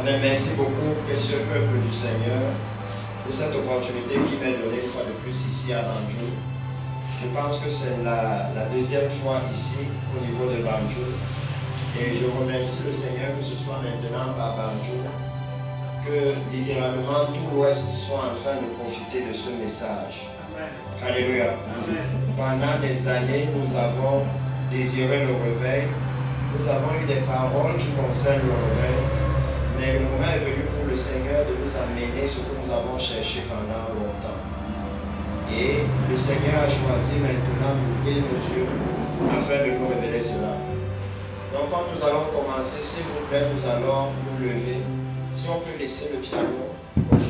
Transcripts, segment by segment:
Amen. Merci beaucoup, précieux peuple du Seigneur, pour cette opportunité qui m'est donnée une fois de plus ici à Banjul. Je pense que c'est la deuxième fois ici au niveau de Banjul. Et je remercie le Seigneur que ce soit maintenant par Banjul, que littéralement tout l'Ouest soit en train de profiter de ce message. Amen. Alléluia. Amen. Pendant des années, nous avons désiré le réveil. Nous avons eu des paroles qui concernent le réveil. Mais le moment est venu pour le Seigneur de nous amener ce que nous avons cherché pendant longtemps. Et le Seigneur a choisi maintenant d'ouvrir nos yeux afin de nous révéler cela. Donc quand nous allons commencer, s'il vous plaît, nous allons nous lever. Si on peut laisser le piano, ok.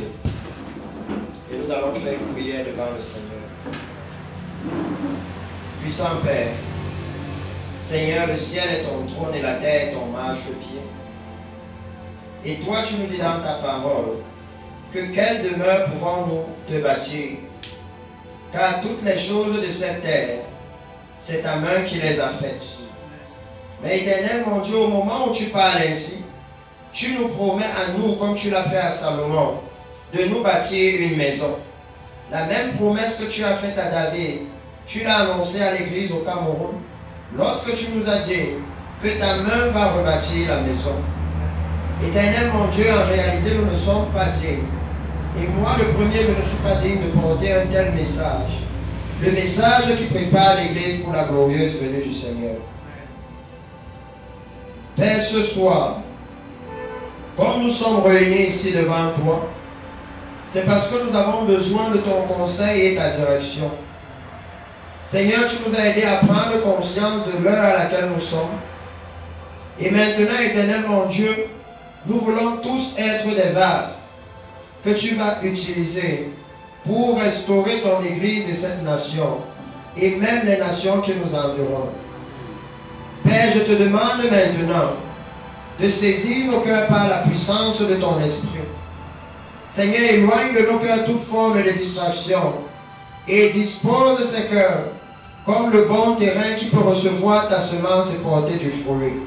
Et nous allons faire une prière devant le Seigneur. Puissant Père, Seigneur, le ciel est ton trône et la terre est ton marchepied. Et toi, tu nous dis dans ta parole que quelle demeure pouvons-nous te bâtir? Car toutes les choses de cette terre, c'est ta main qui les a faites. Mais Éternel, mon Dieu, au moment où tu parles ainsi, tu nous promets à nous, comme tu l'as fait à Salomon, de nous bâtir une maison. La même promesse que tu as faite à David, tu l'as annoncée à l'église au Cameroun, lorsque tu nous as dit que ta main va rebâtir la maison. Éternel, mon Dieu, en réalité, nous ne sommes pas dignes. Et moi, le premier, je ne suis pas digne de porter un tel message. Le message qui prépare l'Église pour la glorieuse venue du Seigneur. Père, ce soir, comme nous sommes réunis ici devant toi, c'est parce que nous avons besoin de ton conseil et ta direction. Seigneur, tu nous as aidés à prendre conscience de l'heure à laquelle nous sommes. Et maintenant, Éternel, mon Dieu, nous voulons tous être des vases que tu vas utiliser pour restaurer ton Église et cette nation, et même les nations qui nous environnent. Père, je te demande maintenant de saisir nos cœurs par la puissance de ton esprit. Seigneur, éloigne de nos cœurs toute forme de distraction et dispose ces cœurs comme le bon terrain qui peut recevoir ta semence et porter du fruit.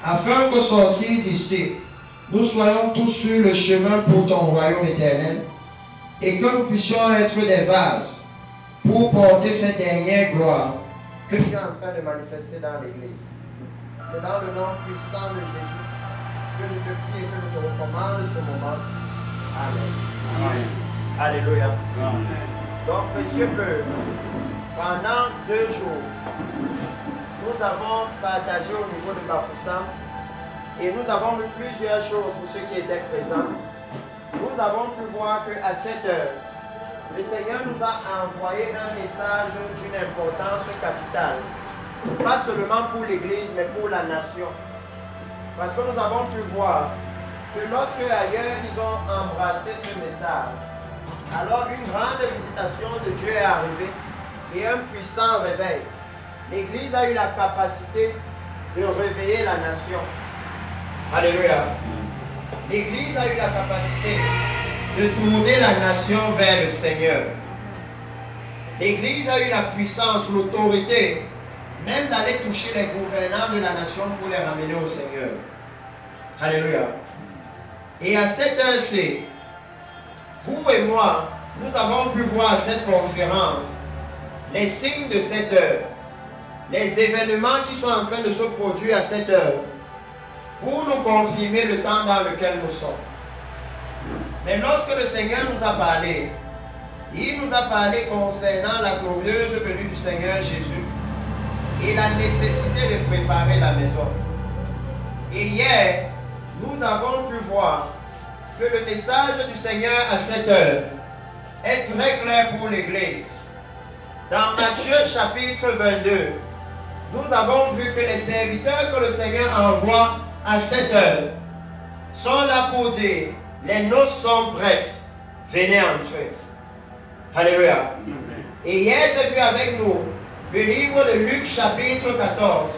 Afin qu'au sortir d'ici, nous soyons tous sur le chemin pour ton royaume éternel et que nous puissions être des vases pour porter cette dernière gloire que tu es en train de manifester dans l'Église. C'est dans le nom puissant de Jésus que je te prie et que je te recommande ce moment. Amen. Amen. Alléluia. Amen. Donc, précieux peuple, pendant 2 jours, nous avons partagé au niveau de Bafoussam et nous avons vu plusieurs choses pour ceux qui étaient présents. Nous avons pu voir qu'à cette heure, le Seigneur nous a envoyé un message d'une importance capitale. Pas seulement pour l'Église, mais pour la nation. Parce que nous avons pu voir que lorsque ailleurs ils ont embrassé ce message, alors une grande visitation de Dieu est arrivée et un puissant réveil. L'Église a eu la capacité de réveiller la nation. Alléluia. L'Église a eu la capacité de tourner la nation vers le Seigneur. L'Église a eu la puissance, l'autorité, même d'aller toucher les gouvernants de la nation pour les ramener au Seigneur. Alléluia. Et à cette heure-ci, vous et moi, nous avons pu voir à cette conférence les signes de cette heure, les événements qui sont en train de se produire à cette heure, pour nous confirmer le temps dans lequel nous sommes. Mais lorsque le Seigneur nous a parlé, il nous a parlé concernant la glorieuse venue du Seigneur Jésus et la nécessité de préparer la maison. Et hier, nous avons pu voir que le message du Seigneur à cette heure est très clair pour l'Église. Dans Matthieu chapitre 22, nous avons vu que les serviteurs que le Seigneur envoie à cette heure sont là pour dire: les noces sont prêtes, venez entrer. Alléluia. Et hier, j'ai vu avec nous le livre de Luc chapitre 14,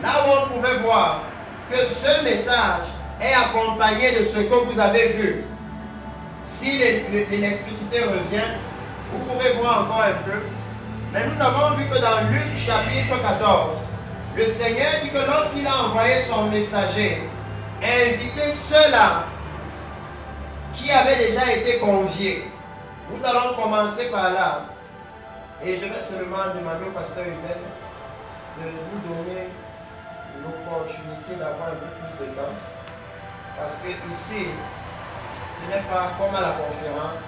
là où on pouvait voir que ce message est accompagné de ce que vous avez vu. Si l'électricité revient, vous pourrez voir encore un peu. Mais nous avons vu que dans Luc chapitre 14, le Seigneur dit que lorsqu'il a envoyé son messager inviter ceux-là qui avaient déjà été conviés. Nous allons commencer par là. Et je vais seulement demander au pasteur Hubert de nous donner l'opportunité d'avoir un peu plus de temps. Parce que ici, ce n'est pas comme à la conférence.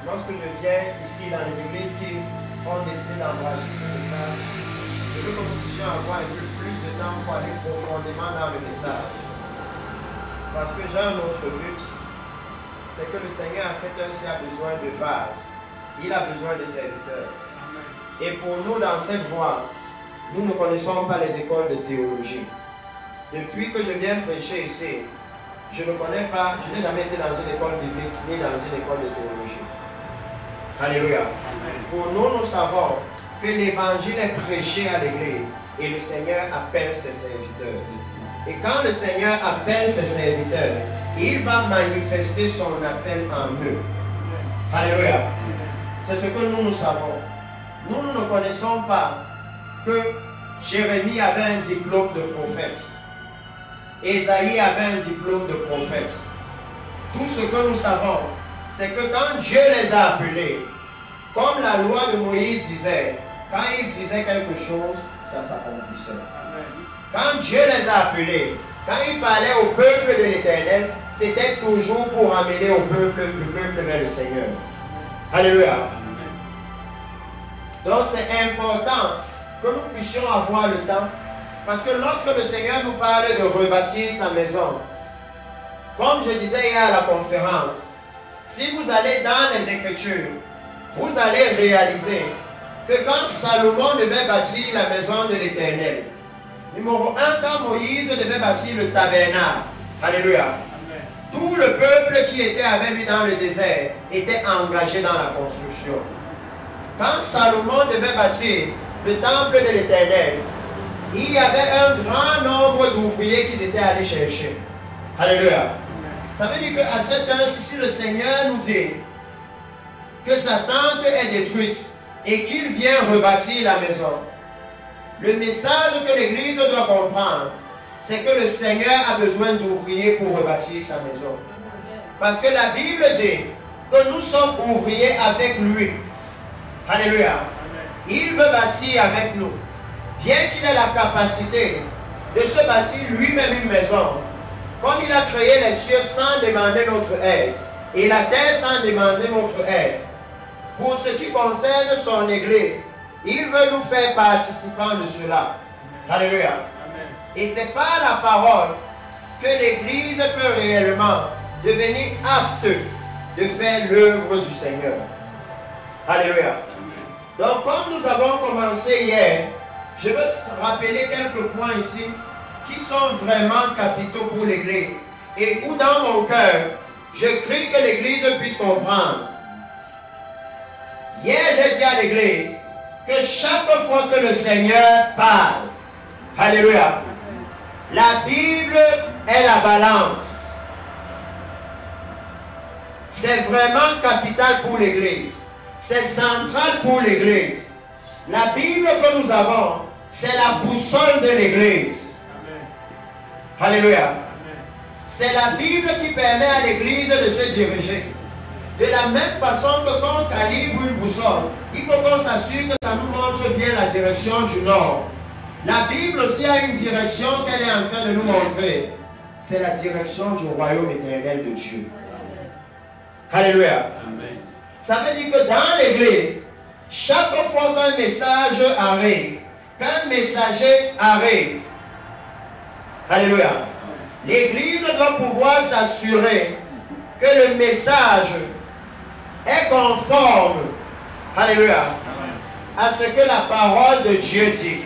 Lorsque je viens ici dans les églises qui ont décidé d'embrasser ce message, je veux que nous puissions avoir un peu plus de temps pour aller profondément dans le message. Parce que j'ai un autre but, c'est que le Seigneur à cette heure-ci a besoin de vases. Il a besoin de serviteurs. Et pour nous, dans cette voie, nous ne connaissons pas les écoles de théologie. Depuis que je viens prêcher ici, je ne connais pas, je n'ai jamais été dans une école biblique ni dans une école de théologie. Alléluia. Pour nous, nous savons que l'évangile est prêché à l'église et le Seigneur appelle ses serviteurs. Et quand le Seigneur appelle ses serviteurs, il va manifester son appel en eux. Alléluia. C'est ce que nous savons. Nous ne connaissons pas que Jérémie avait un diplôme de prophète. Ésaïe avait un diplôme de prophète. Tout ce que nous savons, c'est que quand Dieu les a appelés, comme la loi de Moïse disait, quand il disait quelque chose, ça s'accomplissait. Quand Dieu les a appelés, quand il parlait au peuple de l'Éternel, c'était toujours pour amener le peuple vers le Seigneur. Alléluia. Donc c'est important que nous puissions avoir le temps, parce que lorsque le Seigneur nous parle de rebâtir sa maison, comme je disais hier à la conférence, si vous allez dans les Écritures, vous allez réaliser que quand Salomon devait bâtir la maison de l'Éternel, numéro 1, quand Moïse devait bâtir le tabernacle, alléluia, tout le peuple qui était avec lui dans le désert était engagé dans la construction. Quand Salomon devait bâtir le temple de l'Éternel, il y avait un grand nombre d'ouvriers qui étaient allés chercher. Alléluia. Ça veut dire qu'à cette heure-ci, si le Seigneur nous dit que sa tente est détruite et qu'il vient rebâtir la maison, le message que l'Église doit comprendre, c'est que le Seigneur a besoin d'ouvriers pour rebâtir sa maison. Parce que la Bible dit que nous sommes ouvriers avec lui. Alléluia. Il veut bâtir avec nous. Bien qu'il ait la capacité de se bâtir lui-même une maison, comme il a créé les cieux sans demander notre aide, et la terre sans demander notre aide, pour ce qui concerne son Église, il veut nous faire participants de cela. Alléluia. Et c'est par la parole que l'Église peut réellement devenir apte de faire l'œuvre du Seigneur. Alléluia. Donc, comme nous avons commencé hier, je veux rappeler quelques points ici qui sont vraiment capitaux pour l'Église et où dans mon cœur, je crie que l'Église puisse comprendre. Hier, j'ai dit à l'Église que chaque fois que le Seigneur parle, alléluia, la Bible est la balance. C'est vraiment capital pour l'Église. C'est central pour l'Église. La Bible que nous avons, c'est la boussole de l'Église. Alléluia. C'est la Bible qui permet à l'Église de se diriger. De la même façon que quand on calibre une boussole, il faut qu'on s'assure que ça nous montre bien la direction du nord. La Bible aussi a une direction qu'elle est en train de nous montrer. C'est la direction du royaume éternel de Dieu. Alléluia. Amen. Ça veut dire que dans l'Église, chaque fois qu'un message arrive, qu'un messager arrive, alléluia, l'Église doit pouvoir s'assurer que le message est conforme, alléluia, à ce que la parole de Dieu dit.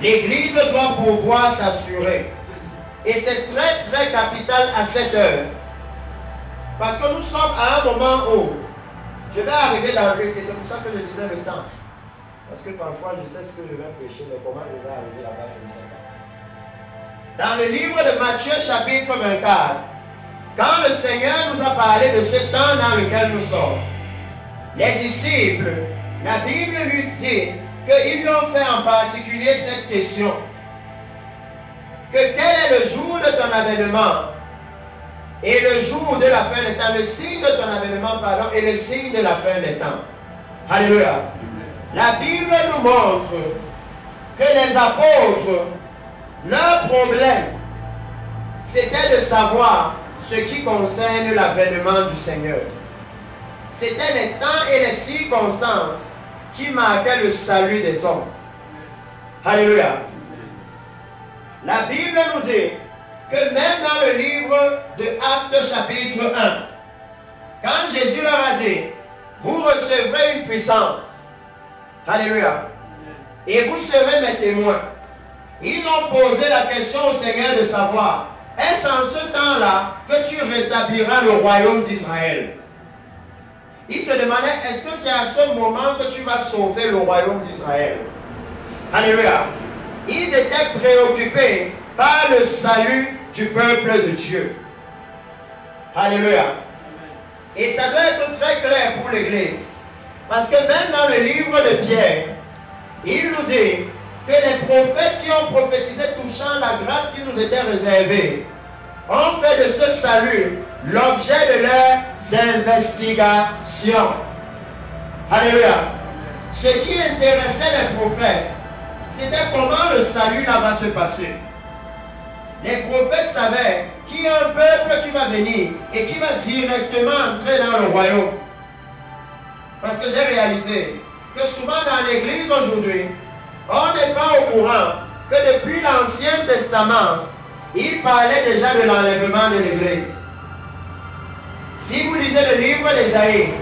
L'Église doit pouvoir s'assurer. Et c'est très très capital à cette heure. Parce que nous sommes à un moment où je vais arriver dans Luc, et c'est pour ça que je disais le temps. Parce que parfois je sais ce que je vais prêcher, mais comment je vais arriver là-bas, je ne sais pas. Dans le livre de Matthieu chapitre 24, quand le Seigneur nous a parlé de ce temps dans lequel nous sommes, les disciples, la Bible lui dit qu'ils lui ont fait en particulier cette question. que quel est le jour de ton avènement et le jour de la fin des temps, le signe de ton avènement, pardon, et le signe de la fin des temps. Alléluia. La Bible nous montre que les apôtres, leur problème, c'était de savoir ce qui concerne l'avènement du Seigneur. C'était les temps et les circonstances qui marquaient le salut des hommes. Alléluia. La Bible nous dit que même dans le livre de Actes chapitre 1, quand Jésus leur a dit, vous recevrez une puissance. Alléluia. Et vous serez mes témoins. Ils ont posé la question au Seigneur de savoir, est-ce en ce temps-là que tu rétabliras le royaume d'Israël? Ils se demandaient, est-ce que c'est à ce moment que tu vas sauver le royaume d'Israël? Alléluia. Ils étaient préoccupés par le salut du peuple de Dieu. Alléluia. Et ça doit être très clair pour l'Église. Parce que même dans le livre de Pierre, il nous dit que les prophètes qui ont prophétisé touchant la grâce qui nous était réservée ont fait de ce salut l'objet de leurs investigations. Alléluia. Ce qui intéressait les prophètes, c'était comment le salut là va se passer. Les prophètes savaient qu'il y a un peuple qui va venir et qui va directement entrer dans le royaume. Parce que j'ai réalisé que souvent dans l'église aujourd'hui, on n'est pas au courant que depuis l'Ancien Testament, il parlait déjà de l'enlèvement de l'église. Si vous lisez le livre d'Ésaïe,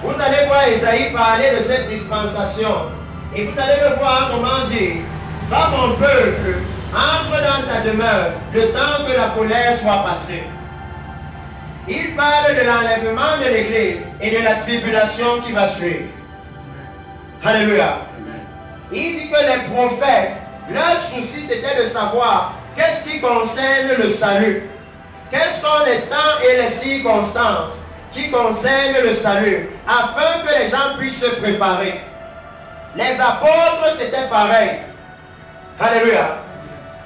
vous allez voir Ésaïe parler de cette dispensation. Et vous allez le voir comment dire, va mon peuple, entre dans ta demeure, le temps que la colère soit passée. Il parle de l'enlèvement de l'église et de la tribulation qui va suivre. Alléluia. Il dit que les prophètes, leur souci c'était de savoir qu'est-ce qui concerne le salut. Quels sont les temps et les circonstances qui concernent le salut, afin que les gens puissent se préparer. Les apôtres, c'était pareil. Alléluia.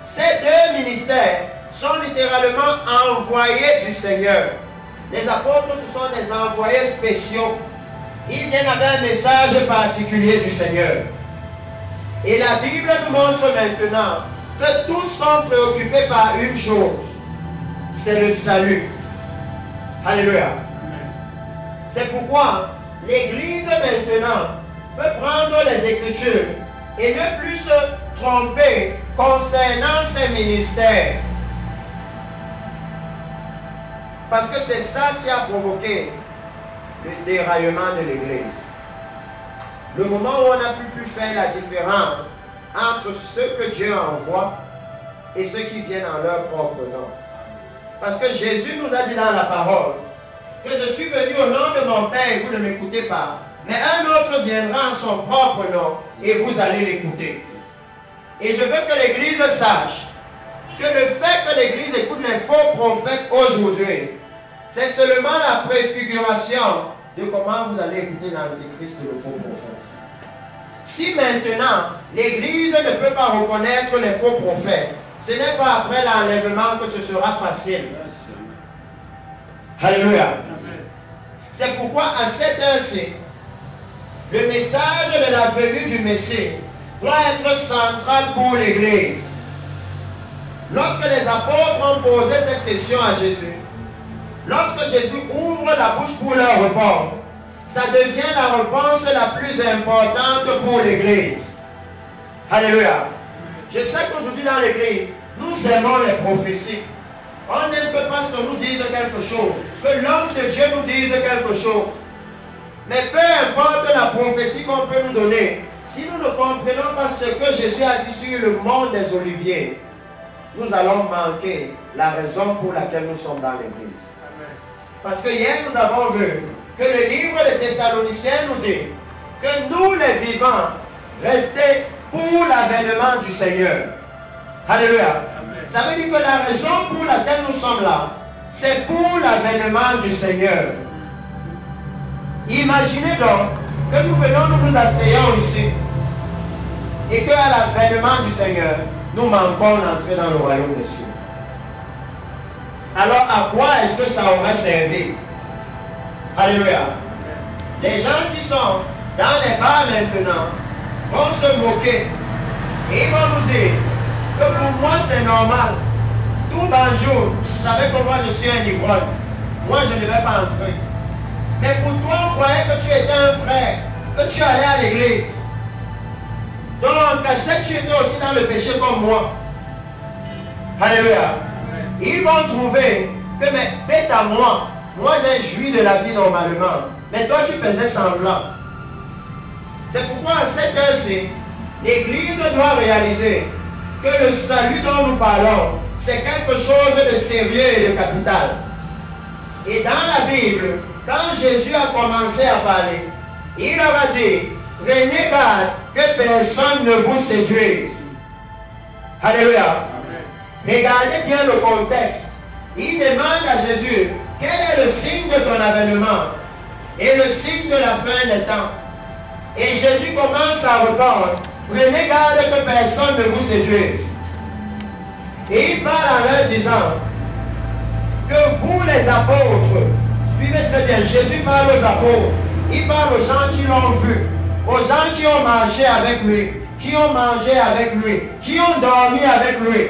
Ces deux ministères sont littéralement envoyés du Seigneur. Les apôtres, ce sont des envoyés spéciaux. Ils viennent avec un message particulier du Seigneur. Et la Bible nous montre maintenant que tous sont préoccupés par une chose. C'est le salut. Alléluia. C'est pourquoi l'Église maintenant peut prendre les Écritures et ne plus se tromper concernant ses ministères. Parce que c'est ça qui a provoqué le déraillement de l'Église. Le moment où on n'a plus pu faire la différence entre ceux que Dieu envoie et ceux qui viennent en leur propre nom. Parce que Jésus nous a dit dans la parole que je suis venu au nom de mon Père et vous ne m'écoutez pas. Mais un autre viendra en son propre nom et vous allez l'écouter. Et je veux que l'Église sache que le fait que l'Église écoute les faux prophètes aujourd'hui, c'est seulement la préfiguration de comment vous allez écouter l'Antéchrist et le faux prophète. Si maintenant l'Église ne peut pas reconnaître les faux prophètes, ce n'est pas après l'enlèvement que ce sera facile. Alléluia. C'est pourquoi à cette heure-ci, le message de la venue du Messie doit être central pour l'Église. Lorsque les apôtres ont posé cette question à Jésus, lorsque Jésus ouvre la bouche pour leur répondre, ça devient la réponse la plus importante pour l'Église. Alléluia. Je sais qu'aujourd'hui dans l'Église, nous aimons les prophéties. On aime que le pasteur nous dise quelque chose, que l'homme de Dieu nous dise quelque chose. Mais peu importe la prophétie qu'on peut nous donner, si nous ne comprenons pas ce que Jésus a dit sur le mont des Oliviers, nous allons manquer la raison pour laquelle nous sommes dans l'Église. Parce que hier nous avons vu que le livre des Thessaloniciens nous dit que nous les vivants, restez pour l'avènement du Seigneur. Alléluia. Ça veut dire que la raison pour laquelle nous sommes là, c'est pour l'avènement du Seigneur. Imaginez donc que nous venons, nous nous asseyons ici et qu'à l'avènement du Seigneur, nous manquons d'entrer dans le royaume des cieux. Alors à quoi est-ce que ça aurait servi? Alléluia. Les gens qui sont dans les bars maintenant vont se moquer. Et ils vont nous dire que pour moi c'est normal. Tout banjo, vous savez que moi je suis un ivrogne. Moi je ne vais pas entrer. Mais pour toi on croyait que tu étais un frère, que tu allais à l'église. Donc en cachette tu étais aussi dans le péché comme moi. Alléluia. Ils vont trouver que mais bête à moi, j'ai joui de la vie normalement. Mais toi tu faisais semblant. C'est pourquoi à cette heure-ci, l'Église doit réaliser que le salut dont nous parlons, c'est quelque chose de sérieux et de capital. Et dans la Bible, quand Jésus a commencé à parler, il leur a dit, prenez garde que personne ne vous séduise. Alléluia. Regardez bien le contexte. Il demande à Jésus, quel est le signe de ton avènement et le signe de la fin des temps? Et Jésus commence à répondre, prenez garde que personne ne vous séduise. Et il parle en leur disant que vous les apôtres, suivez très bien, Jésus parle aux apôtres, il parle aux gens qui l'ont vu, aux gens qui ont marché avec lui, qui ont mangé avec lui, qui ont dormi avec lui.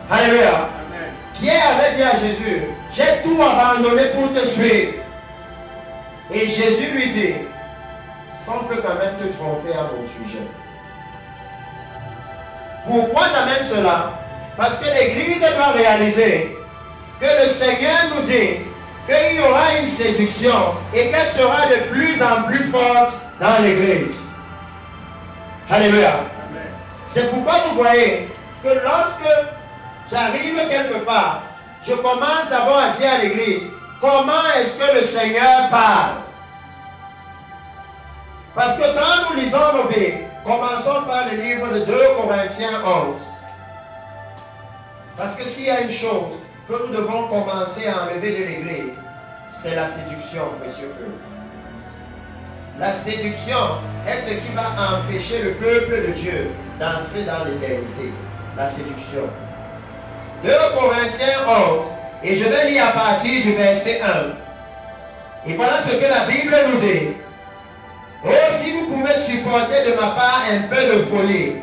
Alléluia. Amen. Pierre avait dit à Jésus, j'ai tout abandonné pour te suivre. Et Jésus lui dit, on peut quand même te tromper à mon sujet. Pourquoi j'amène cela? Parce que l'Église doit réaliser que le Seigneur nous dit qu'il y aura une séduction et qu'elle sera de plus en plus forte dans l'Église. Alléluia. C'est pourquoi vous voyez que lorsque j'arrive quelque part, je commence d'abord à dire à l'Église, comment est-ce que le Seigneur parle? Parce que quand nous lisons nos Bibles, commençons par le livre de 2 Corinthiens 11. Parce que s'il y a une chose que nous devons commencer à enlever de l'Église, c'est la séduction, précieux peuple. La séduction est ce qui va empêcher le peuple de Dieu d'entrer dans l'éternité. La séduction. 2 Corinthiens 11, et je vais lire à partir du verset 1. Et voilà ce que la Bible nous dit. Oh, si vous pouvez supporter de ma part un peu de folie,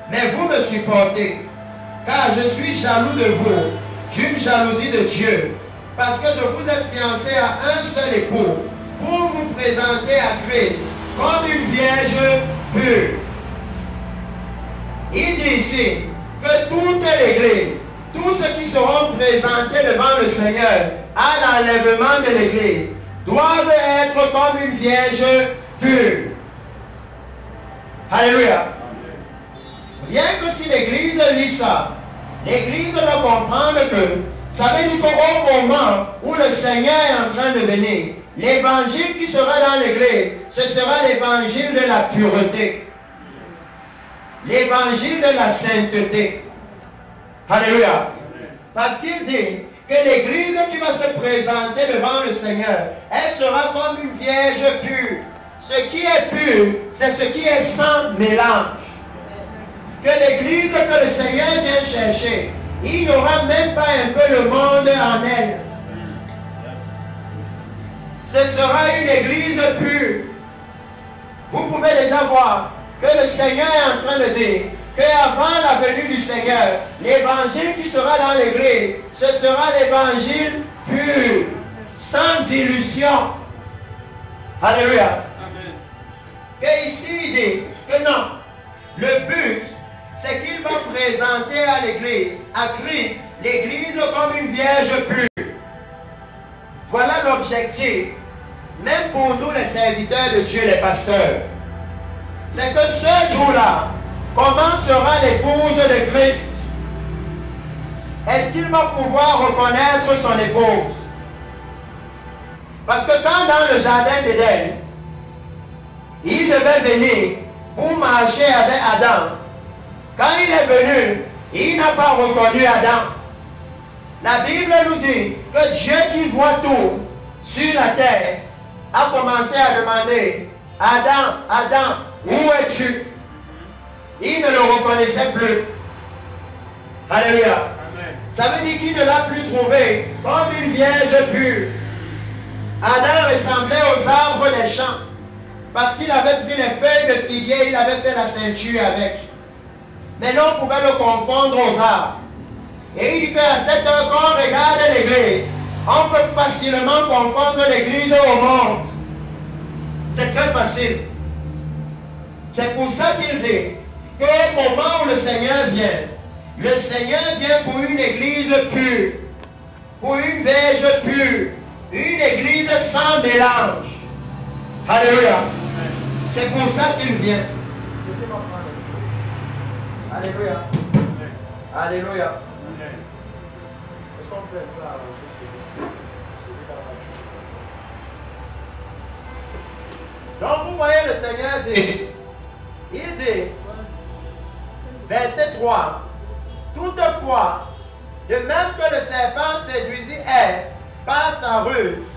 mais vous me supportez, car je suis jaloux de vous, d'une jalousie de Dieu, parce que je vous ai fiancé à un seul époux, pour vous présenter à Christ comme une vierge pure. Il dit ici que toute l'Église, tous ceux qui seront présentés devant le Seigneur à l'enlèvement de l'Église, doivent être comme une vierge pure. Alléluia. Rien que si l'Église lit ça, l'Église doit comprendre que ça veut dire qu'au moment où le Seigneur est en train de venir, l'évangile qui sera dans l'Église, ce sera l'évangile de la pureté, l'évangile de la sainteté. Alléluia. Parce qu'il dit que l'Église qui va se présenter devant le Seigneur, elle sera comme une vierge pure. Ce qui est pur, c'est ce qui est sans mélange. Que l'Église que le Seigneur vient chercher, il n'y aura même pas un peu le monde en elle. Ce sera une Église pure. Vous pouvez déjà voir que le Seigneur est en train de dire qu'avant la venue du Seigneur, l'évangile qui sera dans l'Église, ce sera l'évangile pur, sans dilution. Alléluia. Et ici, il dit que non, le but, c'est qu'il va présenter à l'Église, à Christ, l'Église comme une vierge pure. Voilà l'objectif, même pour nous les serviteurs de Dieu, les pasteurs. C'est que ce jour-là, comment sera l'épouse de Christ? Est-ce qu'il va pouvoir reconnaître son épouse? Parce que quand dans le jardin d'Éden, il devait venir pour marcher avec Adam, quand il est venu, il n'a pas reconnu Adam. La Bible nous dit que Dieu qui voit tout sur la terre a commencé à demander, Adam, Adam, où es-tu? Il ne le reconnaissait plus. Alléluia. Ça veut dire qu'il ne l'a plus trouvé comme une vierge pure. Adam ressemblait aux arbres des champs parce qu'il avait pris les feuilles de figuier, il avait fait la ceinture avec. Mais l'on pouvait le confondre aux arbres. Et il dit qu'à cette heure qu'on regarde l'église, on peut facilement confondre l'église au monde. C'est très facile. C'est pour ça qu'il dit qu'au moment où le Seigneur vient pour une église pure, pour une vierge pure, une église sans mélange. Alléluia. C'est pour ça qu'il vient. Laissez-moi prendre. Alléluia. Alléluia. Est-ce qu'on peut être là? Donc vous voyez le Seigneur dit, il dit, verset 3, toutefois, de même que le serpent séduisit Ève par sa ruse,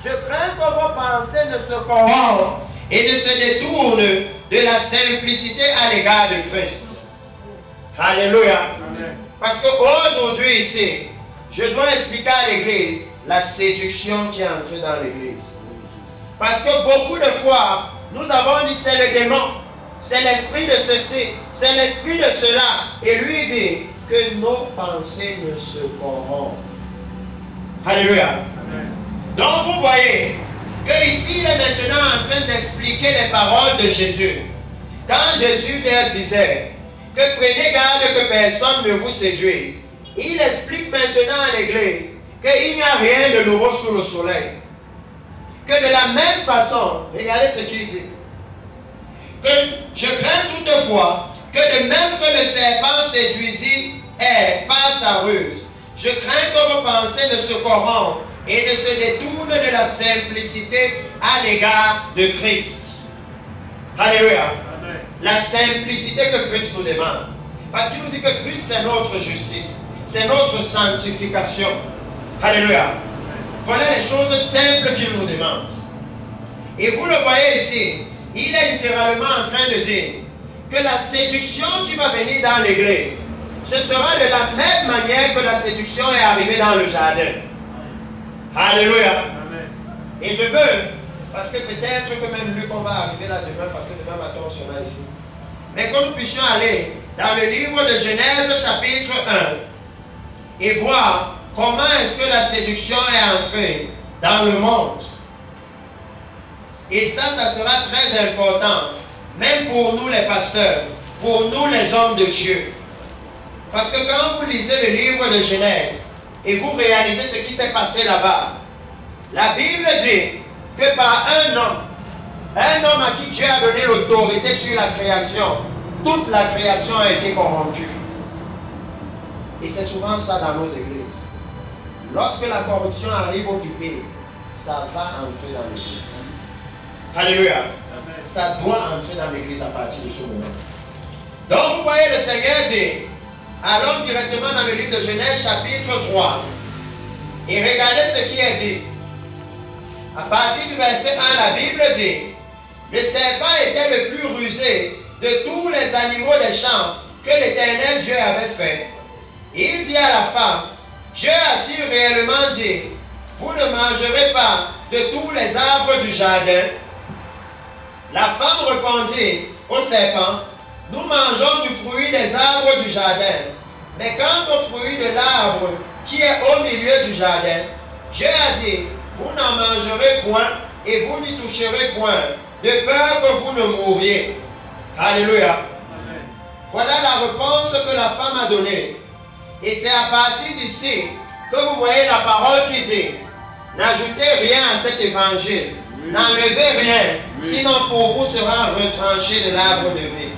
je crains que vos pensées ne se corrompent et ne se détournent de la simplicité à l'égard de Christ. Alléluia. Amen. Parce qu'aujourd'hui ici, je dois expliquer à l'église la séduction qui est entrée dans l'église. Parce que beaucoup de fois, nous avons dit c'est le démon, c'est l'esprit de ceci, c'est l'esprit de cela. Et lui dit que nos pensées ne se corrompent. Alléluia. Amen. Donc vous voyez que ici il est maintenant en train d'expliquer les paroles de Jésus. Quand Jésus leur disait que prenez garde que personne ne vous séduise, il explique maintenant à l'église qu'il n'y a rien de nouveau sous le soleil. Que de la même façon, regardez ce qu'il dit, que je crains toutefois que de même que le serpent séduisit Ève par sa ruse, je crains que vos pensées ne se corrompent et ne se détournent de la simplicité à l'égard de Christ. Alléluia. Amen. La simplicité que Christ nous demande. Parce qu'il nous dit que Christ c'est notre justice, c'est notre sanctification. Alléluia. Voilà les choses simples qu'il nous demande. Et vous le voyez ici, il est littéralement en train de dire que la séduction qui va venir dans l'église, ce sera de la même manière que la séduction est arrivée dans le jardin. Alléluia. Amen. Et je veux, parce que peut-être que même Luc, on va arriver là demain, parce que demain matin on sera ici. Mais que nous puissions aller dans le livre de Genèse chapitre 1 et voir comment est-ce que la séduction est entrée dans le monde. Et ça sera très important, même pour nous les pasteurs, pour nous les hommes de Dieu. Parce que quand vous lisez le livre de Genèse, et vous réalisez ce qui s'est passé là-bas, la Bible dit que par un homme à qui Dieu a donné l'autorité sur la création, toute la création a été corrompue. Et c'est souvent ça dans nos églises. Lorsque la corruption arrive au public, ça va entrer dans l'église. Alléluia. Amen. Ça doit entrer dans l'église à partir de ce moment. Donc vous voyez le Seigneur dit, allons directement dans le livre de Genèse chapitre 3 et regardez ce qui est dit. À partir du verset 1, la Bible dit, le serpent était le plus rusé de tous les animaux des champs que l'Éternel Dieu avait fait. Et il dit à la femme, Dieu a-t-il réellement dit, vous ne mangerez pas de tous les arbres du jardin? La femme répondit au serpent, nous mangeons du fruit des arbres du jardin. Mais quant au fruit de l'arbre qui est au milieu du jardin, Dieu a dit, vous n'en mangerez point et vous n'y toucherez point, de peur que vous ne mouriez. Alléluia. Amen. Voilà la réponse que la femme a donnée. Et c'est à partir d'ici que vous voyez la parole qui dit, n'ajoutez rien à cet évangile, oui. N'enlevez rien, oui. Sinon pour vous sera retranché de l'arbre de vie.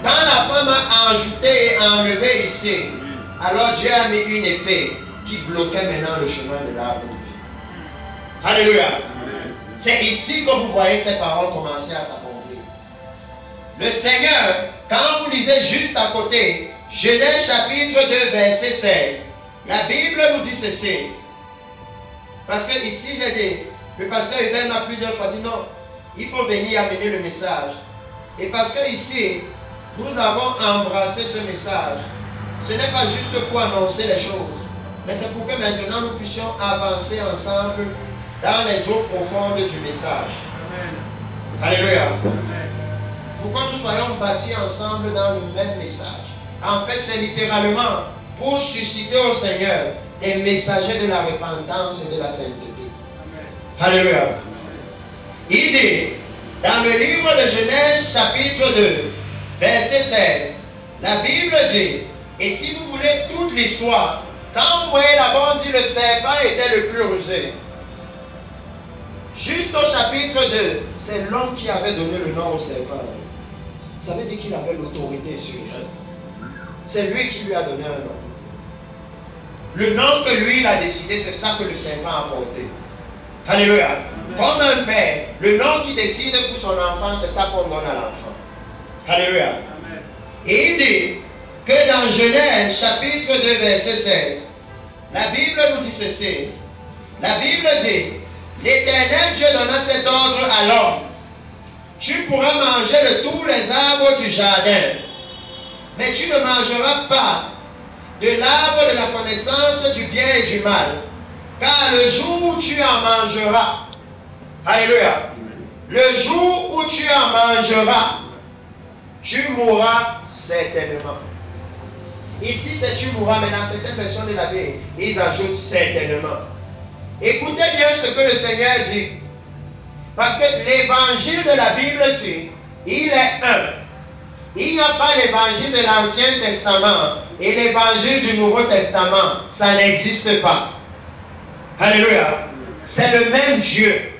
Quand la femme a ajouté et enlevé ici, oui. Alors Dieu a mis une épée qui bloquait maintenant le chemin de l'arbre de vie. Alléluia. C'est ici que vous voyez ces paroles commencer à s'accomplir. Le Seigneur, quand vous lisez juste à côté, Genèse chapitre 2, verset 16, la Bible nous dit ceci. Parce que ici, j'ai dit, le pasteur Hubert m'a plusieurs fois dit non, il faut venir amener le message. Et parce que ici, nous avons embrassé ce message, ce n'est pas juste pour annoncer les choses, mais c'est pour que maintenant nous puissions avancer ensemble dans les eaux profondes du message. Amen. Alléluia. Amen. Pour que nous soyons bâtis ensemble dans le même message. En fait, c'est littéralement pour susciter au Seigneur des messagers de la repentance et de la sainteté. Amen. Alléluia. Amen. Il dit, dans le livre de Genèse, chapitre 2, verset 16, la Bible dit, et si vous voulez toute l'histoire, quand vous voyez là-bas, on dit le serpent était le plus rusé. Juste au chapitre 2, c'est l'homme qui avait donné le nom au serpent. Ça veut dire qu'il avait l'autorité sur ça. C'est lui qui lui a donné un nom. Le nom que lui il a décidé, c'est ça que le serpent a porté. Alléluia. Comme un père, le nom qu'il décide pour son enfant, c'est ça qu'on donne à l'enfant. Alléluia. Amen. Et il dit que dans Genèse chapitre 2 verset 16, la Bible nous dit ceci. La Bible dit, l'Éternel Dieu donna cet ordre à l'homme. Tu pourras manger de tous les arbres du jardin, mais tu ne mangeras pas de l'arbre de la connaissance du bien et du mal, car le jour où tu en mangeras, alléluia, le jour où tu en mangeras, tu mourras certainement. Ici, c'est tu mourras, mais dans certaines versions de la Bible, ils ajoutent certainement. Écoutez bien ce que le Seigneur dit. Parce que l'évangile de la Bible, il est un. Il n'y a pas l'évangile de l'Ancien Testament et l'évangile du Nouveau Testament. Ça n'existe pas. Alléluia. C'est le même Dieu.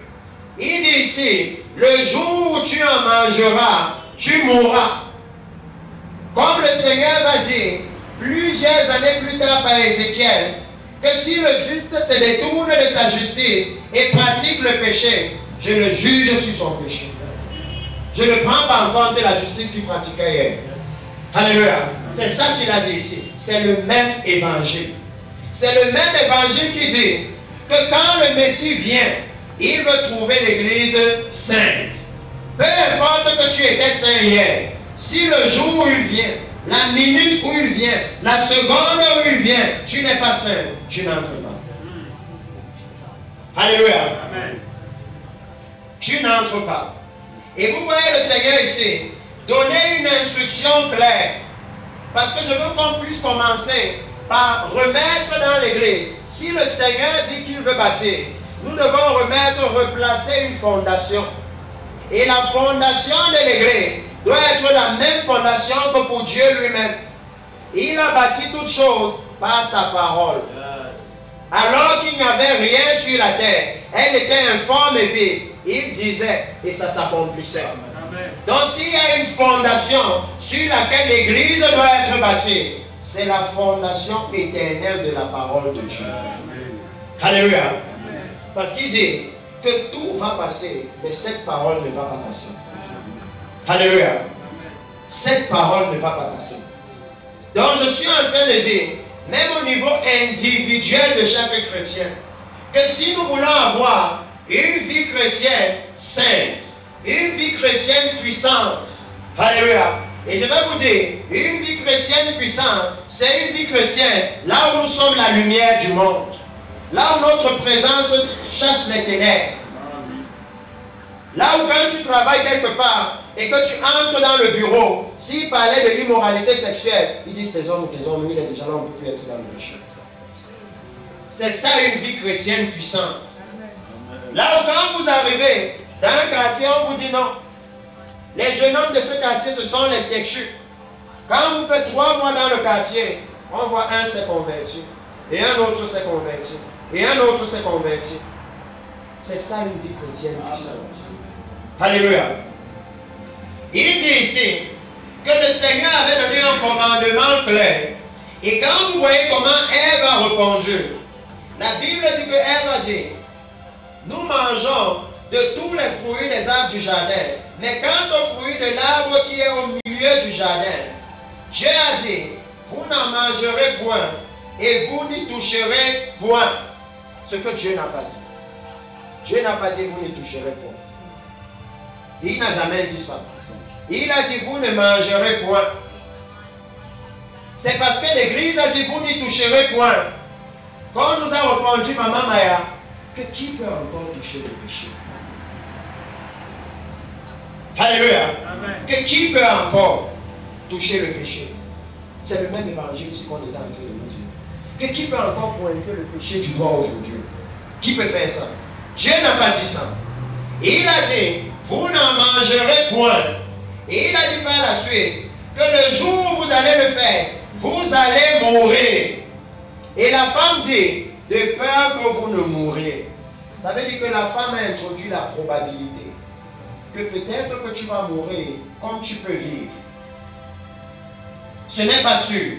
Il dit ici, le jour où tu en mangeras, tu mourras. Comme le Seigneur va dire, plusieurs années plus tard par Ézéchiel, que si le juste se détourne de sa justice et pratique le péché, je le juge sur son péché. Je ne prends pas en compte la justice qu'il pratiquait hier. Alléluia. C'est ça qu'il a dit ici. C'est le même évangile. C'est le même évangile qui dit que quand le Messie vient, il veut trouver l'église sainte. Peu importe que tu étais saint hier, si le jour où il vient, la minute où il vient, la seconde où il vient, tu n'es pas saint, tu n'entres pas. Alléluia. Amen. Tu n'entres pas. Et vous voyez le Seigneur ici, donner une instruction claire. Parce que je veux qu'on puisse commencer par remettre dans l'église. Si le Seigneur dit qu'il veut bâtir, nous devons replacer une fondation. Et la fondation de l'église doit être la même fondation que pour Dieu lui-même. Il a bâti toutes choses par sa parole. Alors qu'il n'y avait rien sur la terre, elle était informe et vide. Il disait et ça s'accomplissait. Donc s'il y a une fondation sur laquelle l'église doit être bâtie, c'est la fondation éternelle de la parole de Dieu. Alléluia. Parce qu'il dit que tout va passer, mais cette parole ne va pas passer. Alléluia. Cette parole ne va pas passer. Donc je suis en train de dire, même au niveau individuel de chaque chrétien, que si nous voulons avoir une vie chrétienne sainte, une vie chrétienne puissante, alléluia, et je vais vous dire, une vie chrétienne puissante, c'est une vie chrétienne là où nous sommes la lumière du monde, là où notre présence chasse les ténèbres, là où quand tu travailles quelque part et que tu entres dans le bureau, s'il parlait de l'immoralité sexuelle, ils disent tes hommes, il est déjà là, on ne peut plus être dans le péché. C'est ça une vie chrétienne puissante. Là où quand vous arrivez dans un quartier, on vous dit non. Les jeunes hommes de ce quartier, ce sont les têchus. Quand vous faites 3 mois dans le quartier, on voit un s'est converti, et un autre s'est converti, et un autre s'est converti. C'est ça une vie chrétienne puissante. Alléluia. Il dit ici que le Seigneur avait donné un commandement clair. Et quand vous voyez comment Ève a répondu, la Bible dit que Ève a dit, nous mangeons de tous les fruits des arbres du jardin, mais quant aux fruits de l'arbre qui est au milieu du jardin, Dieu a dit, vous n'en mangerez point, et vous n'y toucherez point. Ce que Dieu n'a pas dit. Dieu n'a pas dit, vous n'y toucherez point. Il n'a jamais dit ça. Il a dit, vous ne mangerez point. C'est parce que l'Église a dit, vous n'y toucherez point. Quand nous a répondu Maman Maya, que qui peut encore toucher le péché? Alléluia. Amen. Que qui peut encore toucher le péché? C'est le même évangile qu'on est en train de nous dire. Que qui peut encore pointer le péché du doigt aujourd'hui? Qui peut faire ça? Dieu n'a pas dit ça. Il a dit, vous n'en mangerez point. Et il a dit par la suite, que le jour où vous allez le faire, vous allez mourir. Et la femme dit, de peur que vous ne mouriez. Ça veut dire que la femme a introduit la probabilité que peut-être que tu vas mourir comme tu peux vivre. Ce n'est pas sûr.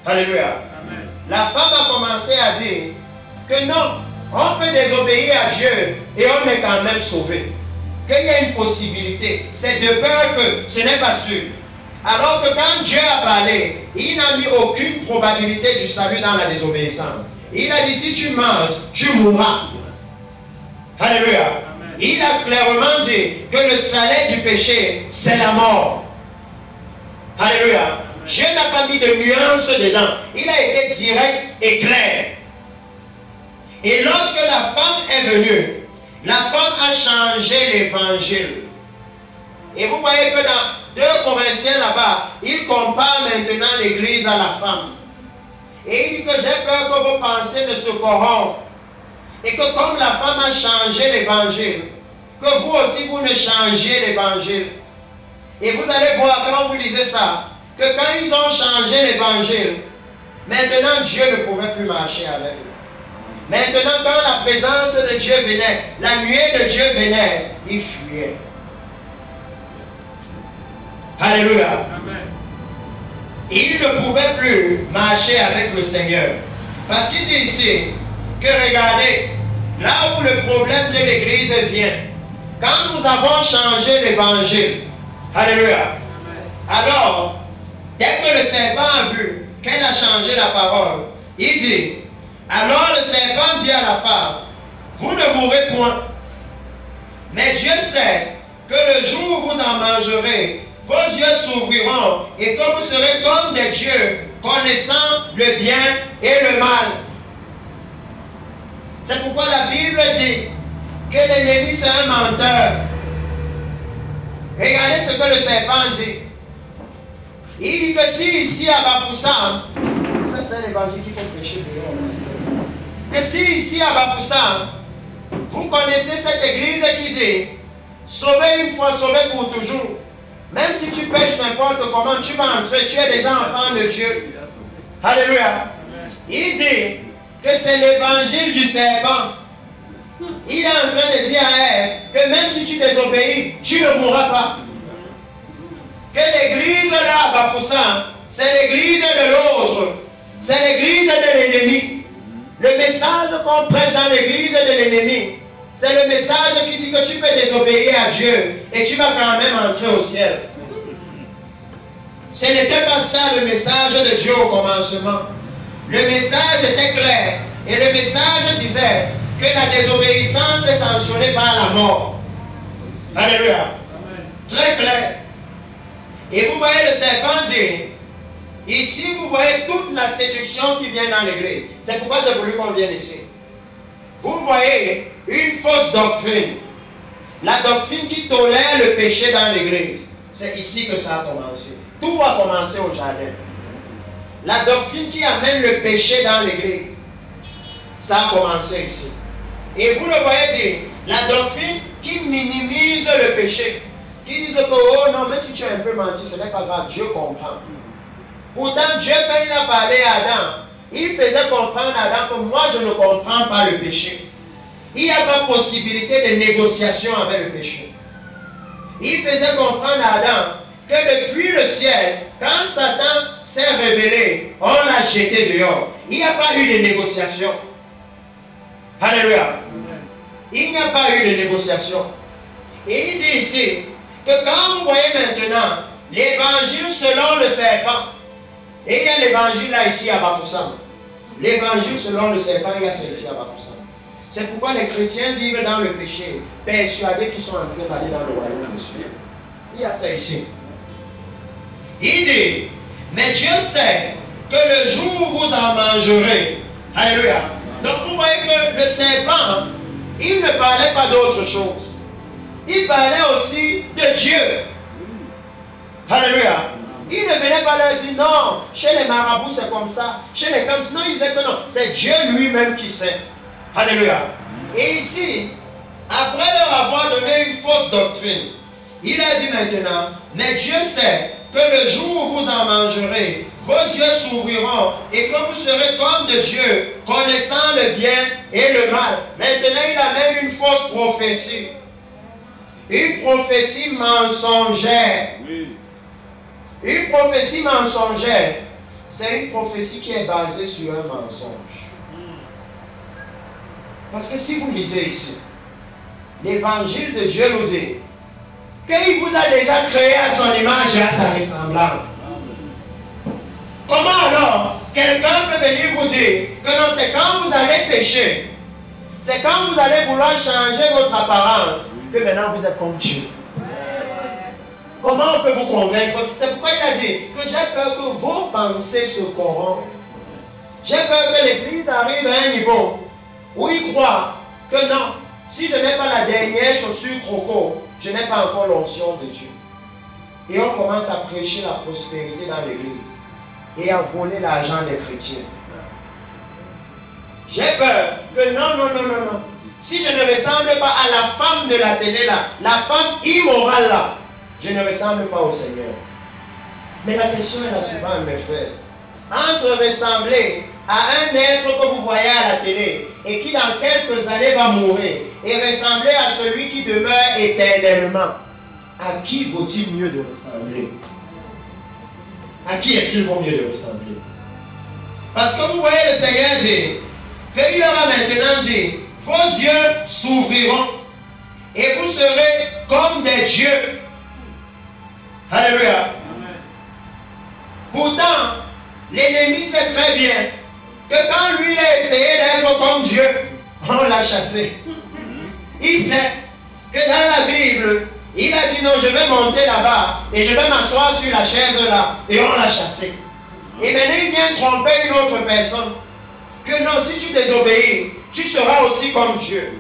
Alléluia. Amen. La femme a commencé à dire que non, on peut désobéir à Dieu et on est quand même sauvé. Qu'il y a une possibilité. C'est de peur que ce n'est pas sûr. Alors que quand Dieu a parlé, il n'a mis aucune probabilité du salut dans la désobéissance. Il a dit, si tu manges, tu mourras. Alléluia. Amen. Il a clairement dit que le salaire du péché, c'est la mort. Alléluia. Amen. Dieu n'a pas mis de nuances dedans. Il a été direct et clair. Et lorsque la femme est venue, la femme a changé l'évangile. Et vous voyez que dans 2 Corinthiens là-bas, il compare maintenant l'église à la femme. Et il dit que j'ai peur que vos pensées ne se corrompent. Et que comme la femme a changé l'évangile, que vous aussi vous ne changiez l'évangile. Et vous allez voir quand vous lisez ça, que quand ils ont changé l'évangile, maintenant Dieu ne pouvait plus marcher avec eux. Maintenant quand la présence de Dieu venait, la nuée de Dieu venait, ils fuyaient. Alléluia. Amen. Il ne pouvait plus marcher avec le Seigneur. Parce qu'il dit ici que regardez, là où le problème de l'Église vient, quand nous avons changé l'évangile, alléluia, alors, dès que le serpent a vu qu'elle a changé la parole, il dit, alors le serpent dit à la femme, vous ne mourrez point. Mais Dieu sait que le jour où vous en mangerez, vos yeux s'ouvriront et que vous serez comme des dieux, connaissant le bien et le mal. C'est pourquoi la Bible dit que l'ennemi c'est un menteur. Regardez ce que le serpent dit. Il dit que si ici à Bafoussam, ça c'est l'évangile qu'il faut prêcher dehors. Que si ici à Bafoussam, vous connaissez cette église qui dit, sauvé une fois, sauvé pour toujours. Même si tu pêches n'importe comment, tu vas entrer, tu es déjà enfant de Dieu. Alléluia. Il dit que c'est l'évangile du serpent. Il est en train de dire à Ève que même si tu désobéis, tu ne mourras pas. Que l'église là, à Bafoussam, c'est l'église de l'autre. C'est l'église de l'ennemi. Le message qu'on prêche dans l'église de l'ennemi, c'est le message qui dit que tu peux désobéir à Dieu et tu vas quand même entrer au ciel. Ce n'était pas ça le message de Dieu au commencement. Le message était clair. Et le message disait que la désobéissance est sanctionnée par la mort. Alléluia. Amen. Très clair. Et vous voyez le serpent dire, ici vous voyez toute la séduction qui vient dans l'église. C'est pourquoi j'ai voulu qu'on vienne ici. Vous voyez une fausse doctrine. La doctrine qui tolère le péché dans l'église. C'est ici que ça a commencé. Tout a commencé au jardin. La doctrine qui amène le péché dans l'église. Ça a commencé ici. Et vous le voyez dire, la doctrine qui minimise le péché. Qui dit que, oh non, même si tu as un peu menti, ce n'est pas grave, Dieu comprend. Pourtant, Dieu, quand il a parlé à Adam, il faisait comprendre à Adam que moi, je ne comprends pas le péché. Il n'y a pas possibilité de négociation avec le péché. Il faisait comprendre à Adam que depuis le ciel, quand Satan s'est révélé, on l'a jeté dehors. Il n'y a pas eu de négociation. Alléluia. Il n'y a pas eu de négociation. Et il dit ici que quand vous voyez maintenant l'évangile selon le serpent, et il y a l'évangile là ici à Bafoussam. L'évangile selon le serpent, il y a celui-ci à Bafoussam. C'est pourquoi les chrétiens vivent dans le péché, persuadés qu'ils sont en train d'aller dans le royaume de Dieu. Il y a ça ici. Il dit, Mais Dieu sait que le jour où vous en mangerez, alléluia. Donc vous voyez que le serpent, il ne parlait pas d'autre chose. Il parlait aussi de Dieu. Alléluia. Il ne venait pas leur dire non, chez les marabouts c'est comme ça, chez les camps, non, il disait que non, c'est Dieu lui-même qui sait. Alléluia. Et ici, après leur avoir donné une fausse doctrine, il a dit maintenant, mais Dieu sait que le jour où vous en mangerez, vos yeux s'ouvriront et que vous serez comme de Dieu, connaissant le bien et le mal. Maintenant, il amène une fausse prophétie. Une prophétie mensongère. Oui. Une prophétie mensongère, c'est une prophétie qui est basée sur un mensonge. Parce que si vous lisez ici, l'évangile de Dieu nous dit qu'il vous a déjà créé à son image et à sa ressemblance. Comment alors quelqu'un peut venir vous dire que non, c'est quand vous allez pécher, c'est quand vous allez vouloir changer votre apparence que maintenant vous êtes comme Dieu? Comment on peut vous convaincre? C'est pourquoi il a dit que j'ai peur que vos pensées se corrompent. J'ai peur que l'Église arrive à un niveau où il croit que non, si je n'ai pas la dernière chaussure croco, je n'ai pas encore l'onction de Dieu. Et on commence à prêcher la prospérité dans l'Église et à voler l'argent des chrétiens. J'ai peur que non. Si je ne ressemble pas à la femme de la télé là, la femme immorale là, je ne ressemble pas au Seigneur. Mais la question est la suivante, mes frères. Entre ressembler à un être que vous voyez à la télé et qui dans quelques années va mourir et ressembler à celui qui demeure éternellement, à qui vaut-il mieux de ressembler? À qui est-ce qu'il vaut mieux de ressembler? Parce que vous voyez le Seigneur dire qu'il leur a maintenant dit, vos yeux s'ouvriront et vous serez comme des dieux. Alléluia. Pourtant, l'ennemi sait très bien que quand lui a essayé d'être comme Dieu, on l'a chassé. Il sait que dans la Bible, il a dit non, je vais monter là-bas et je vais m'asseoir sur la chaise là, et on l'a chassé. Et maintenant il vient tromper une autre personne, que non, si tu désobéis, tu seras aussi comme Dieu.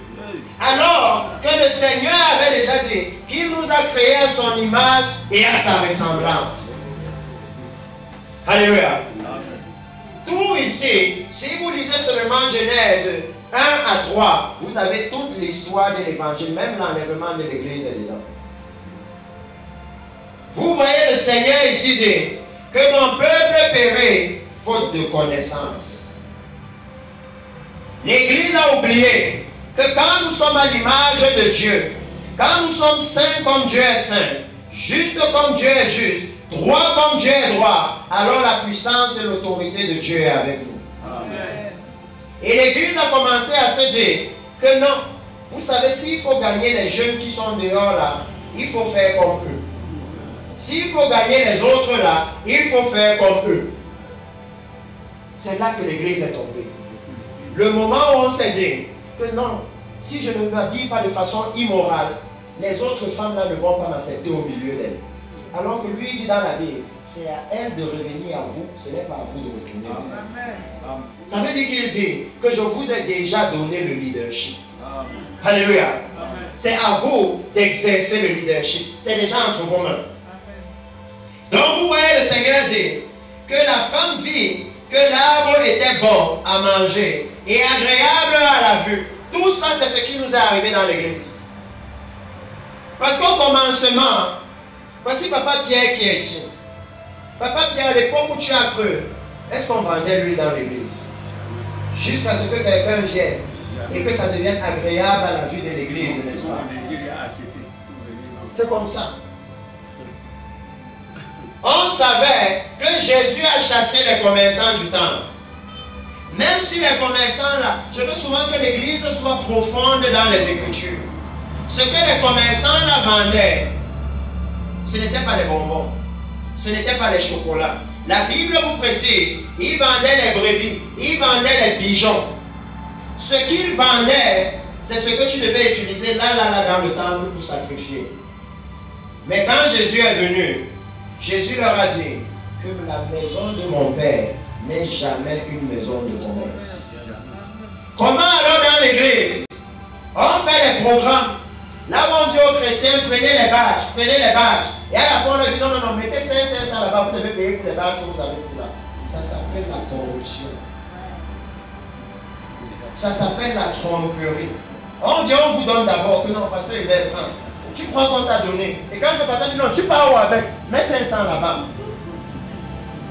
Alors que le Seigneur avait déjà dit qu'il nous a créés à son image et à sa ressemblance. Alléluia. Tout ici, si vous lisez seulement Genèse 1 à 3, vous avez toute l'histoire de l'évangile, même l'enlèvement de l'église est dedans. Vous voyez le Seigneur ici dire que mon peuple périt faute de connaissance. L'église a oublié que quand nous sommes à l'image de Dieu, quand nous sommes saints comme Dieu est saint, juste comme Dieu est juste, droit comme Dieu est droit, alors la puissance et l'autorité de Dieu est avec nous. Amen. Et l'Église a commencé à se dire que non, vous savez, s'il faut gagner les jeunes qui sont dehors là, il faut faire comme eux. S'il faut gagner les autres là, il faut faire comme eux. C'est là que l'Église est tombée. Le moment où on s'est dit que non, si je ne m'habille pas de façon immorale, les autres femmes là ne vont pas m'accepter au milieu d'elles. Alors que lui dit dans la Bible, c'est à elle de revenir à vous, ce n'est pas à vous de retourner. Amen. Ça veut dire qu'il dit que je vous ai déjà donné le leadership. Amen. Alléluia. C'est à vous d'exercer le leadership. C'est déjà entre vos mains. Amen. Donc vous voyez le Seigneur dire que la femme vit que l'arbre était bon à manger et agréable à la vue. Tout ça, c'est ce qui nous est arrivé dans l'église. Parce qu'au commencement, voici Papa Pierre qui est ici. Papa Pierre, à l'époque où tu as cru, est-ce qu'on vendait l'huile dans l'église? Jusqu'à ce que quelqu'un vienne et que ça devienne agréable à la vue de l'église, n'est-ce pas? C'est comme ça. On savait que Jésus a chassé les commerçants du temple. Même si les commerçants là, je veux souvent que l'église soit profonde dans les Écritures. Ce que les commerçants là vendaient, ce n'était pas les bonbons, ce n'était pas les chocolats. La Bible vous précise, ils vendaient les brebis, ils vendaient les pigeons. Ce qu'ils vendaient, c'est ce que tu devais utiliser là dans le temple pour sacrifier. Mais quand Jésus est venu, Jésus leur a dit que la maison de mon Père n'est jamais une maison de commerce. Comment alors dans l'église, on fait les programmes, là où on dit aux chrétiens, prenez les badges, et à la fin on a dit non, mettez 500 là-bas, vous devez payer pour les badges que vous avez pour là. Ça s'appelle la corruption. Ça s'appelle la tromperie. On vient, on vous donne d'abord que non, pasteur il est prendre. Tu crois qu'on t'a donné. Et quand le pasteur dit non, tu pars où avec? Mets 500 là-bas.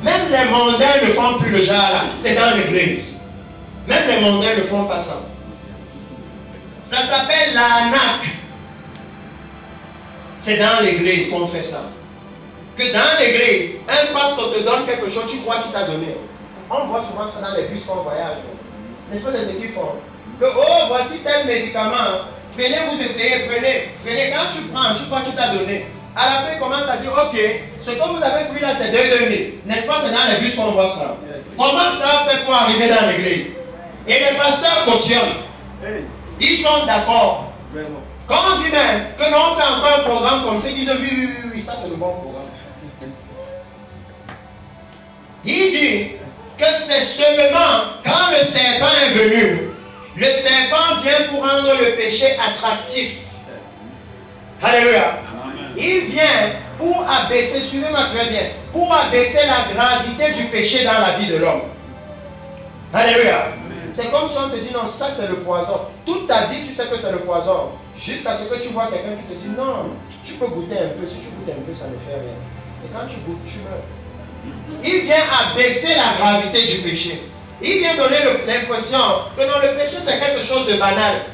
Même les mondains ne font plus le genre là. C'est dans l'église. Même les mondains ne font pas ça. Ça s'appelle l'arnaque. C'est dans l'église qu'on fait ça. Que dans l'église, un pasteur te donne quelque chose, tu crois qu'il t'a donné. On voit souvent ça dans les bus qu'on voyage. N'est-ce pas de ce qu'ils font? Que oh, voici tel médicament. Prenez, vous essayez, prenez. Quand tu prends, tu crois qu'il t'a donné. À la fin, il commence à dire, ok, ce que vous avez pris là, c'est 2,5. N'est-ce pas, c'est dans les bus qu'on voit ça. Comment ça fait pour arriver dans l'église? Et les pasteurs cautionnent. Ils sont d'accord. Quand on dit même que nous on fait encore un programme comme ça, ils disent oui, ça c'est le bon programme. Il dit que c'est seulement quand le serpent est venu, le serpent vient pour rendre le péché attractif. Alléluia. Il vient pour abaisser, suivez-moi très bien, pour abaisser la gravité du péché dans la vie de l'homme. Alléluia. C'est comme si on te dit non, ça c'est le poison. Toute ta vie tu sais que c'est le poison. Jusqu'à ce que tu vois quelqu'un qui te dit non, tu peux goûter un peu, si tu goûtes un peu ça ne fait rien. Et quand tu goûtes, tu meurs. Il vient abaisser la gravité du péché. Il vient donner l'impression que non, le péché c'est quelque chose de banal.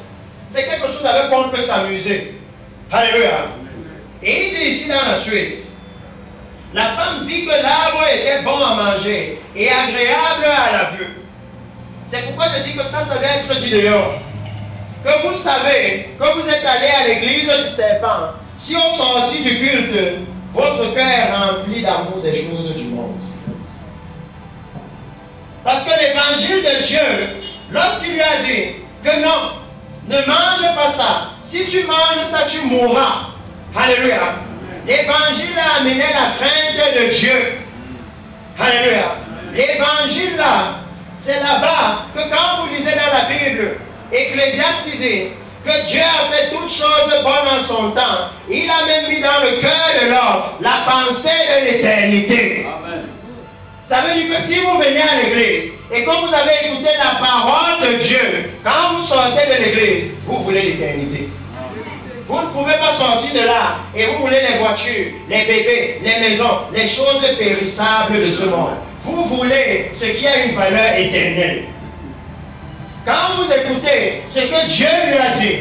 C'est quelque chose avec quoi on peut s'amuser. Alléluia. Et il dit ici dans la suite, la femme vit que l'arbre était bon à manger et agréable à la vue. C'est pourquoi je dis que ça doit être dit dehors. Que vous savez que vous êtes allé à l'église du serpent. Si on sortit du culte, votre cœur est rempli d'amour des choses du monde. Parce que l'évangile de Dieu, lorsqu'il lui a dit que non, ne mange pas ça. Si tu manges ça, tu mourras. Alléluia. L'évangile a amené la crainte de Dieu. Alléluia. L'évangile là, c'est là-bas que quand vous lisez dans la Bible, Ecclésiaste dit que Dieu a fait toutes choses bonnes en son temps. Il a même mis dans le cœur de l'homme la pensée de l'éternité. Ça veut dire que si vous venez à l'église et que vous avez écouté la parole de Dieu, quand vous sortez de l'église, vous voulez l'éternité. Vous ne pouvez pas sortir de là et vous voulez les voitures, les bébés, les maisons, les choses périssables de ce monde. Vous voulez ce qui a une valeur éternelle. Quand vous écoutez ce que Dieu lui a dit,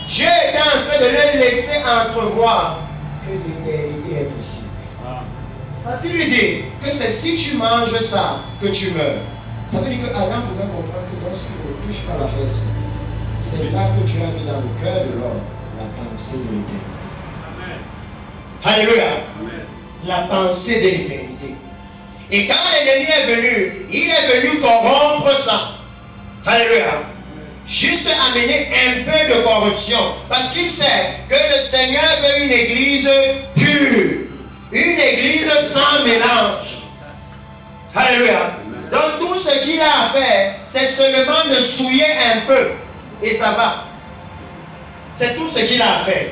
Dieu était en train de le laisser entrevoir que l'éternité est possible. Parce qu'il lui dit que c'est si tu manges ça que tu meurs. Ça veut dire que Adam pouvait comprendre que lorsqu'il ne touche pas la fesse, c'est là que Dieu a mis dans le cœur de l'homme la pensée de l'éternité. Alléluia. La pensée de l'éternité. Et quand l'ennemi est venu, il est venu corrompre ça. Alléluia. Juste amener un peu de corruption. Parce qu'il sait que le Seigneur veut une église pure. Une église sans mélange. Alléluia. Donc tout ce qu'il a à faire, c'est seulement de souiller un peu. Et ça va. C'est tout ce qu'il a à faire.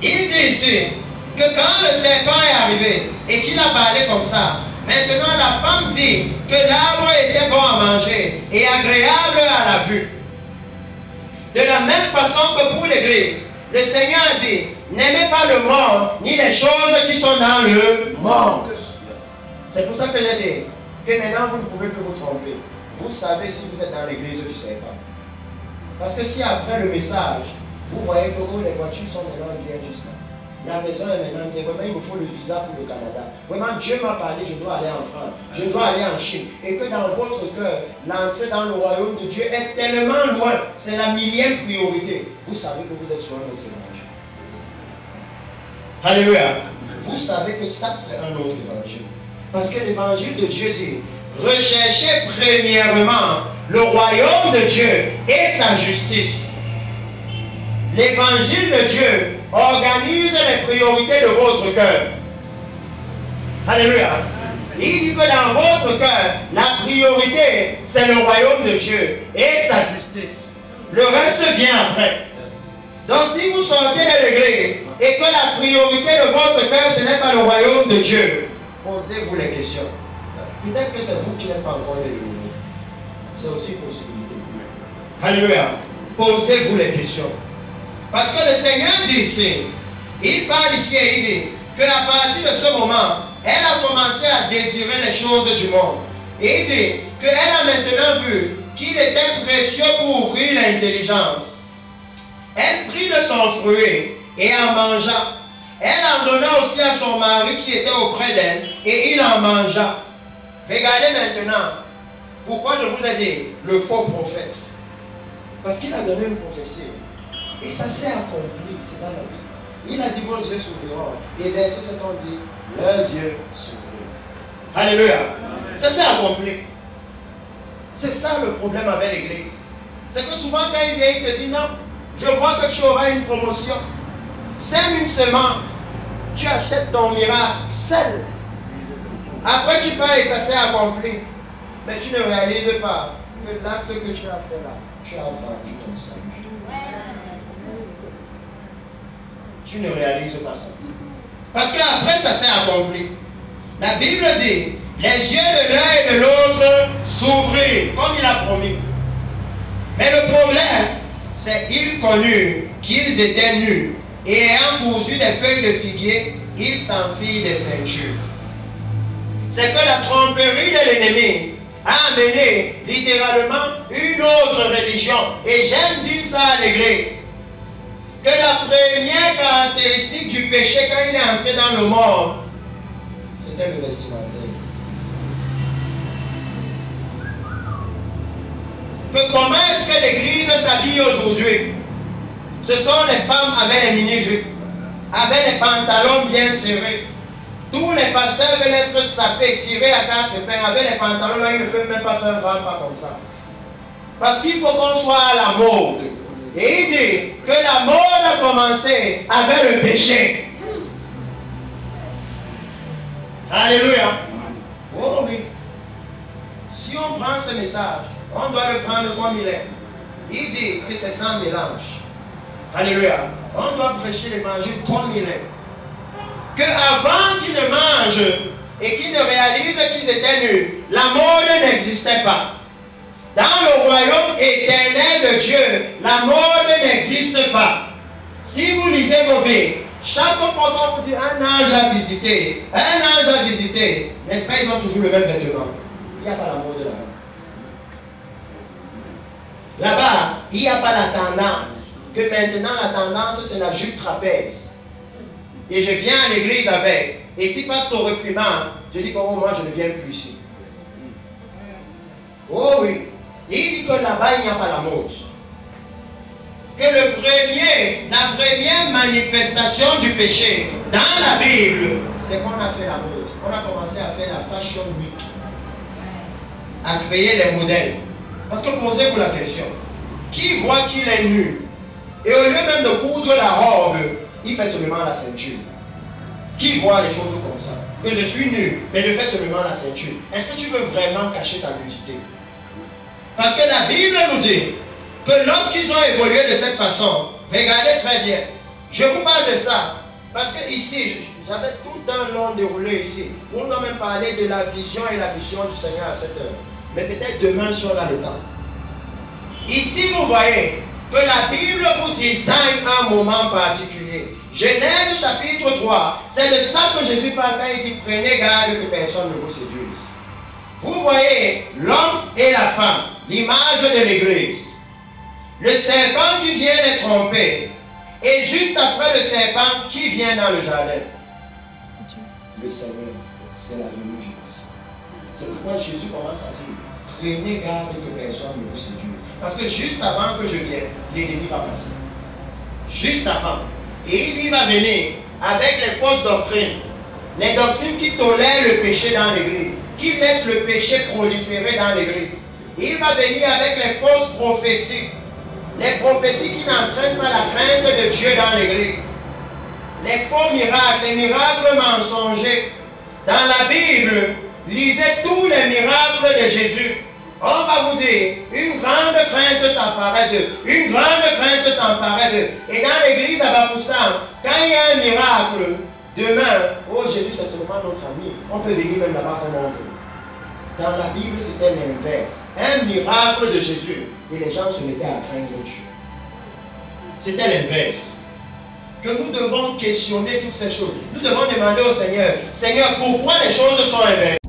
Il dit ici que quand le serpent est arrivé et qu'il a parlé comme ça, maintenant la femme vit que l'arbre était bon à manger et agréable à la vue. De la même façon que pour l'église, le Seigneur a dit, n'aimez pas le monde, ni les choses qui sont dans le monde. C'est pour ça que j'ai dit que maintenant vous ne pouvez plus vous tromper. Vous savez si vous êtes dans l'église du serpent. Parce que si après le message, vous voyez que les voitures sont maintenant bien justes. La maison est maintenant bien. Vraiment, il me faut le visa pour le Canada. Vraiment, Dieu m'a parlé, je dois aller en France, je dois aller en Chine. Et que dans votre cœur, l'entrée dans le royaume de Dieu est tellement loin. C'est la millième priorité. Vous savez que vous êtes sur un autre évangile. Alléluia. Vous savez que ça, c'est un autre évangile. Parce que l'évangile de Dieu dit, recherchez premièrement le royaume de Dieu et sa justice. L'évangile de Dieu organise les priorités de votre cœur. Alléluia. Il dit que dans votre cœur, la priorité, c'est le royaume de Dieu et sa justice. Le reste vient après. Donc si vous sortez de l'église et que la priorité de votre cœur, ce n'est pas le royaume de Dieu, posez-vous les questions. Peut-être que c'est vous qui n'êtes pas encore de l'église. C'est aussi une possibilité. Alléluia. Posez-vous les questions. Parce que le Seigneur dit ici, il parle ici et il dit qu'à partir de ce moment, elle a commencé à désirer les choses du monde. Et il dit qu'elle a maintenant vu qu'il était précieux pour ouvrir l'intelligence. Elle prit de son fruit et en mangea. Elle en donna aussi à son mari qui était auprès d'elle et il en mangea. Regardez maintenant pourquoi je vous ai dit le faux prophète. Parce qu'il a donné une prophétie. Et ça s'est accompli, c'est dans la Bible. Il a dit vos yeux s'ouvriront. Et verset 7 on dit leurs yeux s'ouvriront. Alléluia. Ça s'est accompli. C'est ça le problème avec l'église. C'est que souvent quand il vient, il te dit non, je vois que tu auras une promotion. Sème une semence. Tu achètes ton miracle seul. Après tu pars et ça s'est accompli. Mais tu ne réalises pas que l'acte que tu as fait là, tu as vendu ton salut. Tu ne réalises pas ça. Parce qu'après ça s'est accompli. La Bible dit, les yeux de l'un et de l'autre s'ouvrirent, comme il a promis. Mais le problème, c'est qu'ils connurent qu'ils étaient nus, et ayant cousu des feuilles de figuier, ils s'enfirent des ceintures. C'est que la tromperie de l'ennemi a amené littéralement une autre religion. Et j'aime dire ça à l'église. Que la première caractéristique du péché quand il est entré dans le monde, c'était le vestimentaire. Que comment est-ce que l'église s'habille aujourd'hui? Ce sont les femmes avec les mini-jupes, avec les pantalons bien serrés. Tous les pasteurs veulent être sapés, tirés à 4 pains. Avec les pantalons là, ils ne peuvent même pas faire un grand pas comme ça. Parce qu'il faut qu'on soit à la mode. Et il dit que la mode a commencé avec le péché. Alléluia. Oh oui. Si on prend ce message, on doit le prendre comme il est. Il dit que c'est sans mélange. Alléluia. On doit prêcher l'évangile comme il est. Qu'avant qu'ils ne mangent et qu'ils ne réalisent qu'ils étaient nus, la mode n'existait pas. Dans le royaume éternel de Dieu, la mode n'existe pas. Si vous lisez vos Bibles, chaque fois qu'on vous dit un ange à visiter, n'est-ce pas, ils ont toujours le même vêtement. Il n'y a pas la mode là-bas. Là-bas, il n'y a pas la tendance. Que maintenant, la tendance, c'est la jupe trapèze. Et je viens à l'église avec. Et si pasteur réprimande, je dis que moi, je ne viens plus ici. Oh oui. Il dit que là-bas, il n'y a pas la mode. Que la première manifestation du péché dans la Bible, c'est qu'on a fait la mode. On a commencé à faire la fashion week. À créer les modèles. Parce que posez-vous la question. Qui voit qu'il est nu? Et au lieu même de coudre la robe, il fait seulement la ceinture. Qui voit les choses comme ça? Que je suis nu, mais je fais seulement la ceinture. Est-ce que tu veux vraiment cacher ta nudité? Parce que la Bible nous dit que lorsqu'ils ont évolué de cette façon, regardez très bien, je vous parle de ça, parce que ici, j'avais tout un long déroulé ici. On doit même parler de la vision et la mission du Seigneur à cette heure. Mais peut-être demain si on a le temps. Ici, vous voyez que la Bible vous désigne un moment particulier. Genèse chapitre 3, c'est de ça que Jésus parle quand il dit prenez garde que personne ne vous séduise. Vous voyez l'homme et la femme, l'image de l'église. Le serpent qui vient les tromper. Et juste après le serpent, qui vient dans le jardin? Le Seigneur, c'est la venue de Jésus. C'est pourquoi Jésus commence à dire prenez garde que personne ne vous séduise. Parce que juste avant que je vienne, l'ennemi va passer. Juste avant. Et il va venir avec les fausses doctrines. Les doctrines qui tolèrent le péché dans l'église. Qui laissent le péché proliférer dans l'église. Il va venir avec les fausses prophéties. Les prophéties qui n'entraînent pas la crainte de Dieu dans l'église. Les faux miracles, les miracles mensongers. Dans la Bible, lisez tous les miracles de Jésus. On va vous dire, une grande crainte s'emparait d'eux. Une grande crainte s'emparait d'eux. Et dans l'église à Bafoussam, quand il y a un miracle, demain, oh Jésus c'est seulement notre ami. On peut venir même là-bas comme on veut. Dans la Bible, c'était l'inverse. Un miracle de Jésus. Et les gens se mettaient à craindre Dieu. C'était l'inverse. Que nous devons questionner toutes ces choses. Nous devons demander au Seigneur, Seigneur, pourquoi les choses sont inversées?